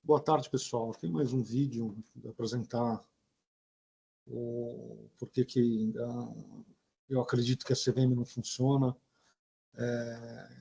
Boa tarde, pessoal. Tem mais um vídeo para apresentar por que eu acredito que a CVM não funciona.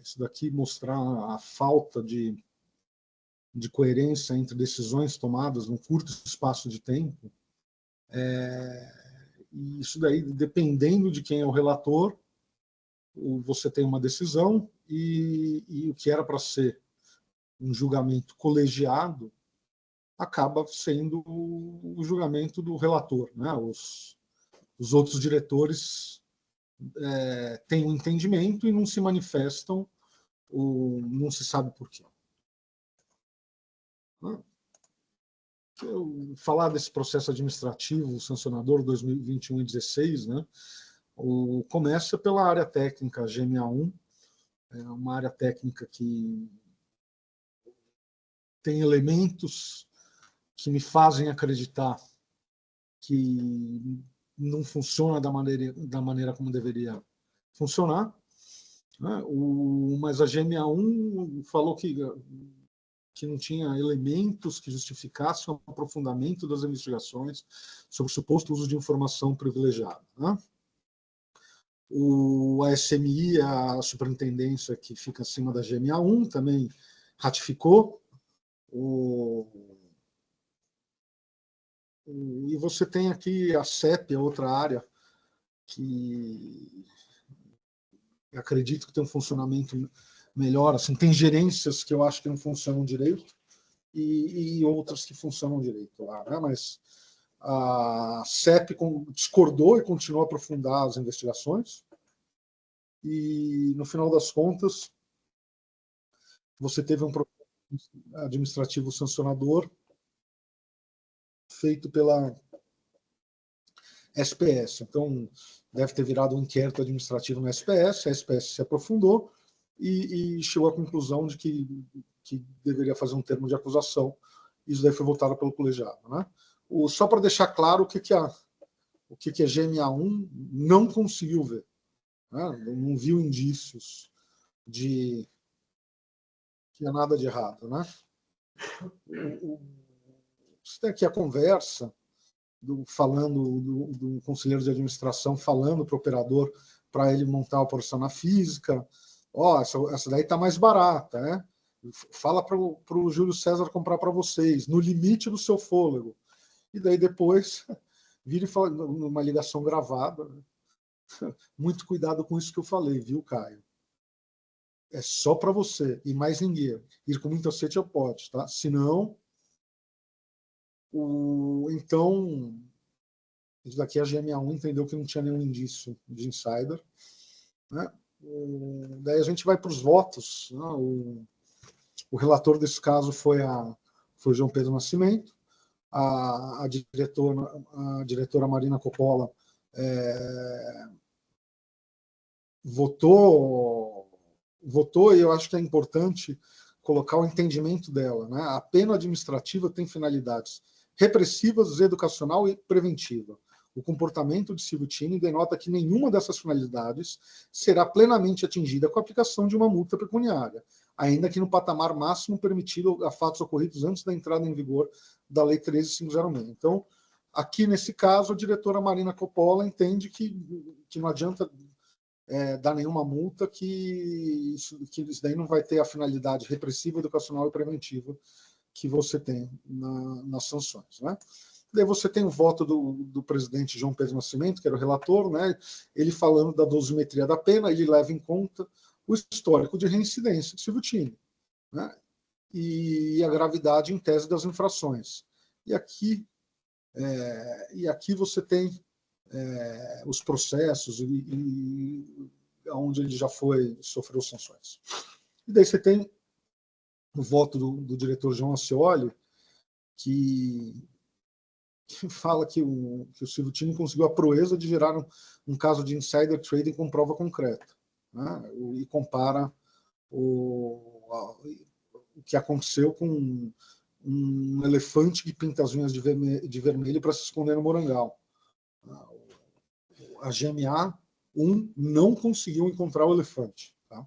Isso daqui mostrar a falta de coerência entre decisões tomadas num curto espaço de tempo. E isso daí, dependendo de quem é o relator, você tem uma decisão e o que era para ser um julgamento colegiado acaba sendo o julgamento do relator, né? Os outros diretores têm um entendimento e não se manifestam, ou não se sabe por quê. Falar desse processo administrativo sancionador 2021 e 16, né? Começa pela área técnica GMA1, uma área técnica que tem elementos que me fazem acreditar que não funciona da maneira como deveria funcionar, né? Mas a GMA1 falou que não tinha elementos que justificassem o aprofundamento das investigações sobre o suposto uso de informação privilegiada, né? A SMI, a superintendência que fica acima da GMA1, também ratificou. E você tem aqui a CEP, a outra área, que acredito que tem um funcionamento melhor. Assim, tem gerências que eu acho que não funcionam direito e outras que funcionam direito lá, né? Mas a CEP discordou e continuou a aprofundar as investigações. E, no final das contas, você teve um processo administrativo sancionador feito pela SPS. Então, deve ter virado um inquérito administrativo no SPS, a SPS se aprofundou e chegou à conclusão de que deveria fazer um termo de acusação. Isso daí foi votado pelo colegiado, né? Só para deixar claro o que a GMA1 não conseguiu ver, né? Não viu indícios de que há nada de errado, né? Você tem aqui a conversa do conselheiro de administração falando para o operador para ele montar a porção na física. Essa daí está mais barata, né? Fala para o Júlio César comprar para vocês, no limite do seu fôlego. E daí depois vira e fala numa ligação gravada, né? Muito cuidado com isso que eu falei, viu, Caio? É só para você e mais ninguém. Ir com muita sede ao pote, tá? Senão, então, isso daqui a GMA1 entendeu que não tinha nenhum indício de insider, né? Daí a gente vai para os votos, né? O relator desse caso foi João Pedro Nascimento, a diretora Marina Coppola votou, e eu acho que é importante colocar o entendimento dela, né? A pena administrativa tem finalidades repressivas, educacional e preventiva. O comportamento de Silvio Tini denota que nenhuma dessas finalidades será plenamente atingida com a aplicação de uma multa pecuniária, ainda que no patamar máximo permitido a fatos ocorridos antes da entrada em vigor da Lei 13.506. Então, aqui nesse caso, a diretora Marina Coppola entende que não adianta dar nenhuma multa, que isso daí não vai ter a finalidade repressiva, educacional e preventiva que você tem nas sanções, né? Daí você tem o voto do presidente João Pedro Nascimento, que era o relator, né? Ele falando da dosimetria da pena, ele leva em conta o histórico de reincidência de Silvio Tini, né? E a gravidade em tese das infrações. E aqui você tem os processos onde ele já sofreu sanções. E daí você tem o voto do diretor João Acioli, que fala que o Silvio Tini conseguiu a proeza de gerar um caso de insider trading com prova concreta, né? E compara o que aconteceu com um elefante que pinta as unhas de vermelho para se esconder no morangal. A GMA1 não conseguiu encontrar o elefante, tá?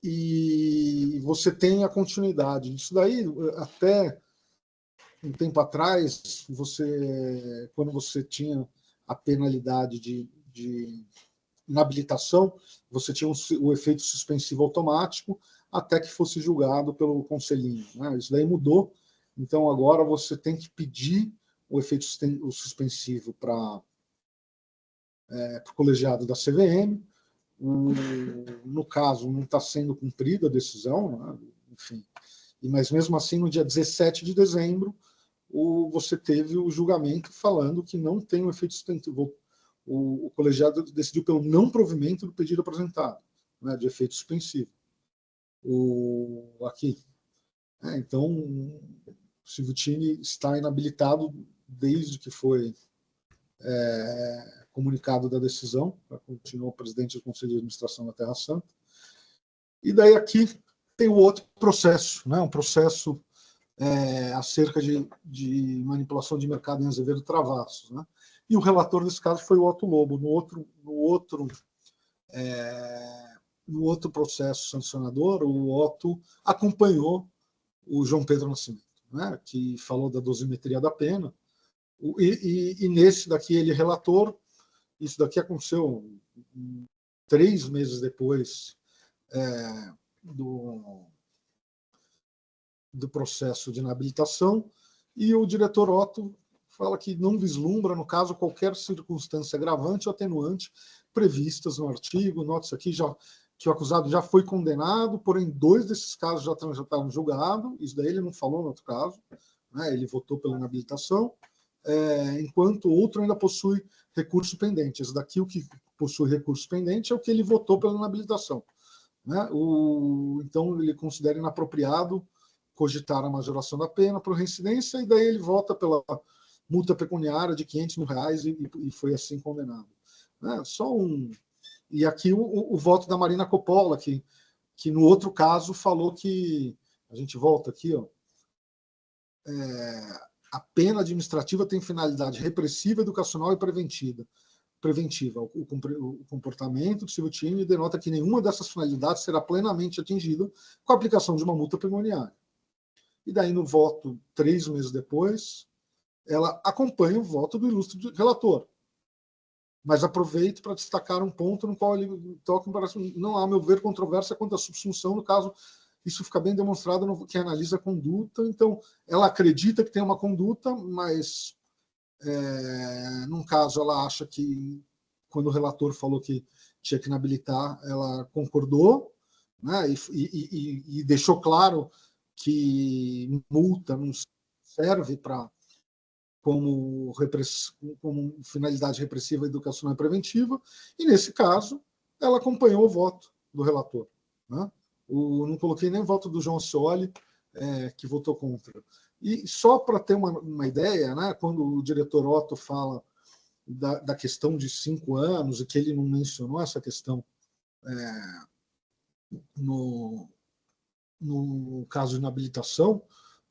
e você tem a continuidade. Isso daí, até um tempo atrás, quando você tinha a penalidade de inabilitação, você tinha o efeito suspensivo automático até que fosse julgado pelo conselhinho, né? Isso daí mudou. Então, agora você tem que pedir o efeito suspensivo para o colegiado da CVM. No caso, não está sendo cumprida a decisão, né? Enfim. Mas, mesmo assim, no dia 17 de dezembro, você teve o julgamento falando que não tem o efeito suspensivo. O colegiado decidiu pelo não provimento do pedido apresentado, né, de efeito suspensivo. Aqui. Então, o Silvutini está inabilitado desde que foi comunicado da decisão, para continuar presidente do Conselho de Administração da Terra Santa. E daí aqui tem o outro processo, né, um processo acerca de manipulação de mercado em Azevedo Travassos, né? E o relator desse caso foi o Otto Lobo. No outro processo sancionador, o Otto acompanhou o João Pedro Nascimento, né? Que falou da dosimetria da pena. E nesse daqui ele é relator. Isso daqui aconteceu 3 meses depois do processo de inabilitação, e o diretor Otto fala que não vislumbra, no caso, qualquer circunstância agravante ou atenuante previstas no artigo. Nota-se aqui que o acusado já foi condenado, porém 2 desses casos já estavam julgados. Isso daí ele não falou no outro caso, né? Ele votou pela inabilitação, enquanto o outro ainda possui recurso pendente. Esse daqui, o que possui recurso pendente, é o que ele votou pela inabilitação, né? Então, ele considera inapropriado cogitar a majoração da pena por reincidência, e daí ele vota pela multa pecuniária de R$500 mil e foi assim condenado. Né? E aqui o voto da Marina Coppola, que no outro caso falou que, a gente volta aqui, ó, a pena administrativa tem finalidade repressiva, educacional e preventiva. O comportamento do Silvutini denota que nenhuma dessas finalidades será plenamente atingida com a aplicação de uma multa pecuniária. E daí, no voto, 3 meses depois, ela acompanha o voto do ilustre relator. Mas aproveito para destacar um ponto no qual ele toca, não há, a meu ver, controvérsia quanto à subsunção. No caso, isso fica bem demonstrado no que analisa a conduta. Então, ela acredita que tem uma conduta, mas, num caso, ela acha que, quando o relator falou que tinha que inabilitar, ela concordou, né, e deixou claro que multa não serve como finalidade repressiva, educacional e preventiva, e, nesse caso, ela acompanhou o voto do relator. Né? Não coloquei nem o voto do João Scioli, que votou contra. E só para ter uma ideia, né, quando o diretor Otto fala da questão de 5 anos, e que ele não mencionou essa questão no caso de inabilitação,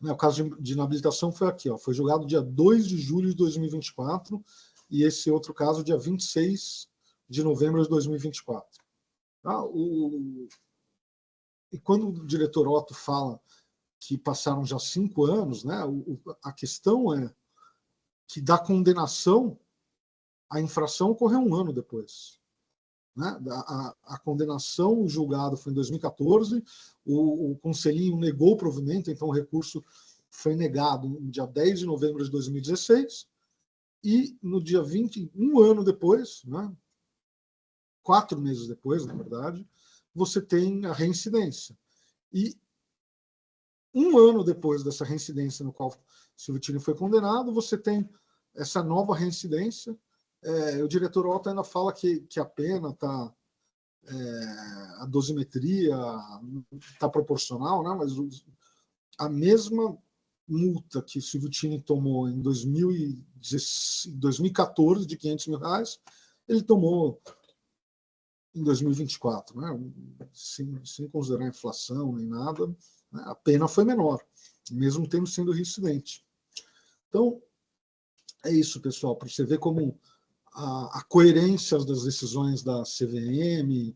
né, o caso de inabilitação foi aqui, ó, foi julgado dia 2 de julho de 2024, e esse outro caso dia 26 de novembro de 2024. Tá? E quando o diretor Otto fala que passaram já 5 anos, né, a questão é que da condenação, a infração ocorreu 1 ano depois. Né? A condenação, o julgado foi em 2014, o conselhinho negou o provimento, então o recurso foi negado no dia 10 de novembro de 2016, e no dia 20, 1 ano depois, né, 4 meses depois, na verdade, você tem a reincidência. E 1 ano depois dessa reincidência no qual Silvutini foi condenado, você tem essa nova reincidência. O diretor Otto ainda fala que a pena está... a dosimetria está proporcional, né? Mas a mesma multa que o Silvutini tomou em 2014 de R$500 mil, ele tomou em 2024, né? Sem considerar a inflação nem nada, né? A pena foi menor, mesmo tendo sido reincidente. Então, é isso, pessoal, para você ver como a coerência das decisões da CVM,